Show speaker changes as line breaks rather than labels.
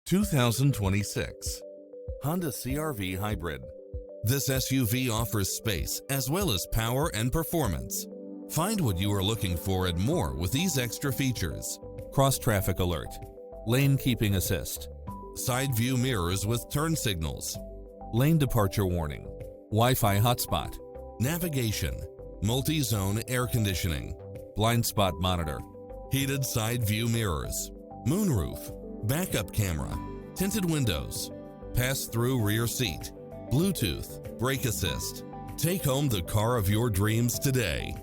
2026 Honda CR-V Hybrid. This SUV offers space as well as power and performance. Find what you are looking for and more with these extra features: cross-traffic alert, lane keeping assist, side view mirrors with turn signals, lane departure warning, Wi-Fi hotspot, navigation, multi-zone air conditioning, blind spot monitor, heated side view mirrors, moonroof, backup camera, tinted windows, pass-through rear seat, Bluetooth, brake assist. Take home the car of your dreams today.